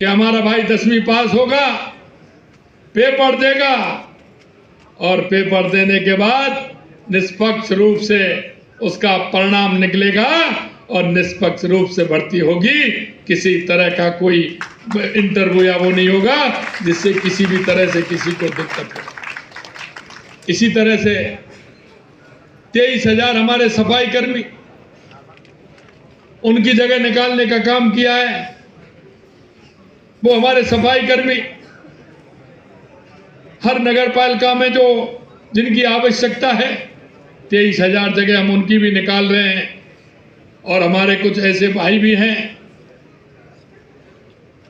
कि हमारा भाई 10वीं पास होगा, पेपर देगा और पेपर देने के बाद निष्पक्ष रूप से उसका परिणाम निकलेगा और निष्पक्ष रूप से भर्ती होगी। किसी तरह का कोई इंटरव्यू या वो नहीं होगा जिससे किसी भी तरह से किसी को दिक्कत हो। इसी तरह से 23,000 हमारे सफाई कर्मी, उनकी जगह निकालने का काम किया है। वो हमारे सफाई कर्मी हर नगर पालिका में जो जिनकी आवश्यकता है, 23,000 जगह हम उनकी भी निकाल रहे हैं। और हमारे कुछ ऐसे भाई भी हैं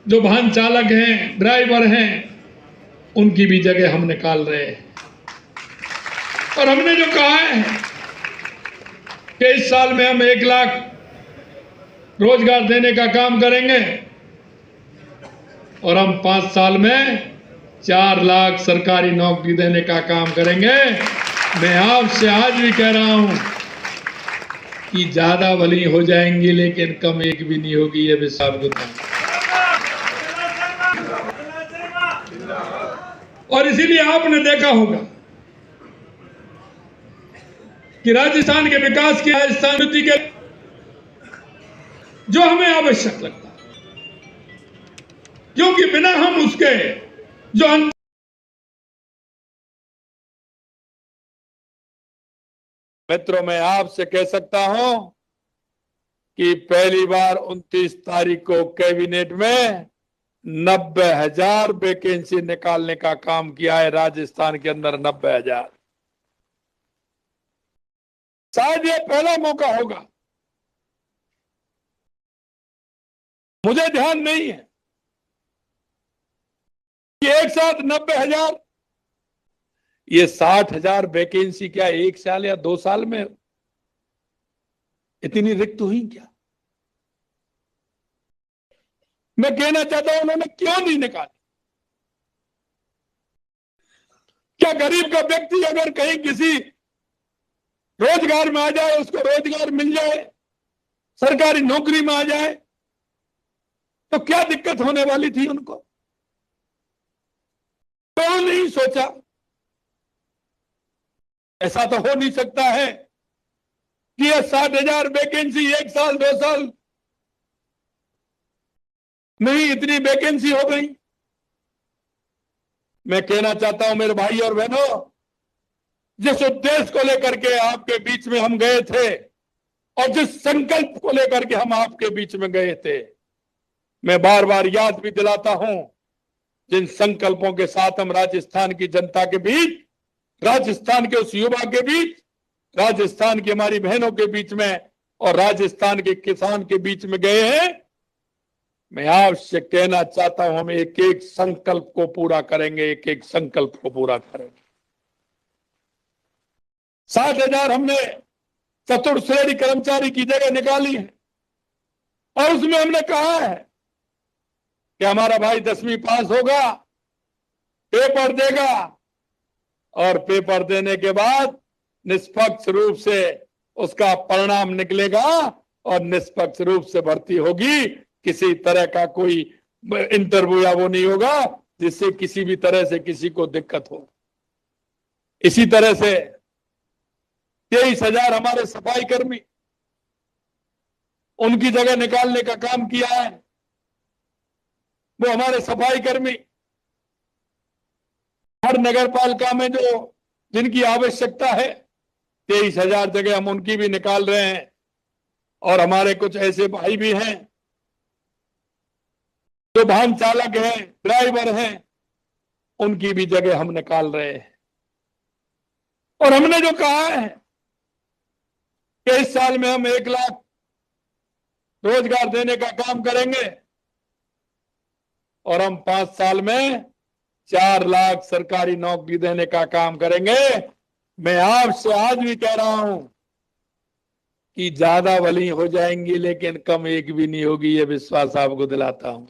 जो वाहन चालक हैं, ड्राइवर हैं, उनकी भी जगह हम निकाल रहे हैं। और हमने जो कहा है कि इस साल में हम 1 लाख रोजगार देने का काम करेंगे और हम 5 साल में 4 लाख सरकारी नौकरी देने का काम करेंगे। मैं आपसे आज भी कह रहा हूं कि ज्यादा भली हो जाएंगी लेकिन कम एक भी नहीं होगी, ये विश्वास बताऊं। और इसीलिए आपने देखा होगा कि राजस्थान के विकास की, राजस्थान के जो हमें आवश्यक लगता है, क्योंकि बिना हम उसके जो मित्रों, मैं आपसे कह सकता हूं कि पहली बार 29 तारीख को कैबिनेट में 90,000 वैकेंसी निकालने का काम किया है। राजस्थान के अंदर 90,000। शायद ये पहला मौका होगा, मुझे ध्यान नहीं है कि एक साथ 90,000, ये 60,000 वैकेंसी क्या 1 साल या 2 साल में इतनी रिक्त हुई क्या? मैं कहना चाहता हूं उन्होंने क्यों नहीं निकाली? क्या गरीब का व्यक्ति अगर कहीं किसी रोजगार में आ जाए, उसको रोजगार मिल जाए, सरकारी नौकरी में आ जाए, तो क्या दिक्कत होने वाली थी उनको? क्यों नहीं सोचा? ऐसा तो हो नहीं सकता है कि ये 60,000 वैकेंसी 1 साल 2 साल नहीं, इतनी वैकेंसी हो गई। मैं कहना चाहता हूं मेरे भाई और बहनों, जिस उद्देश्य को लेकर के आपके बीच में हम गए थे और जिस संकल्प को लेकर के हम आपके बीच में गए थे, मैं बार बार याद भी दिलाता हूं, जिन संकल्पों के साथ हम राजस्थान की जनता के बीच, राजस्थान के उस युवा के बीच, राजस्थान की हमारी बहनों के बीच में और राजस्थान के किसान के बीच में गए हैं, मैं आपसे कहना चाहता हूं हम एक एक संकल्प को पूरा करेंगे, एक एक संकल्प को पूरा करेंगे। 60,000 हमने चतुर्थ श्रेणी कर्मचारी की जगह निकाली है और उसमें हमने कहा है कि हमारा भाई 10वीं पास होगा, पेपर देगा और पेपर देने के बाद निष्पक्ष रूप से उसका परिणाम निकलेगा और निष्पक्ष रूप से भर्ती होगी। किसी तरह का कोई इंटरव्यू या वो नहीं होगा जिससे किसी भी तरह से किसी को दिक्कत हो। इसी तरह से 23,000 हमारे सफाई कर्मी, उनकी जगह निकालने का काम किया है। वो हमारे सफाई कर्मी हर नगर पालिका में जो जिनकी आवश्यकता है, 23,000 जगह हम उनकी भी निकाल रहे हैं। और हमारे कुछ ऐसे भाई भी हैं जो वाहन चालक हैं, ड्राइवर हैं, उनकी भी जगह हम निकाल रहे हैं। और हमने जो कहा है कि इस साल में हम 1 लाख रोजगार देने का काम करेंगे और हम 5 साल में 4 लाख सरकारी नौकरी देने का काम करेंगे। मैं आपसे आज भी कह रहा हूं कि ज्यादा भली हो जाएंगी लेकिन कम एक भी नहीं होगी, ये विश्वास आपको दिलाता हूं।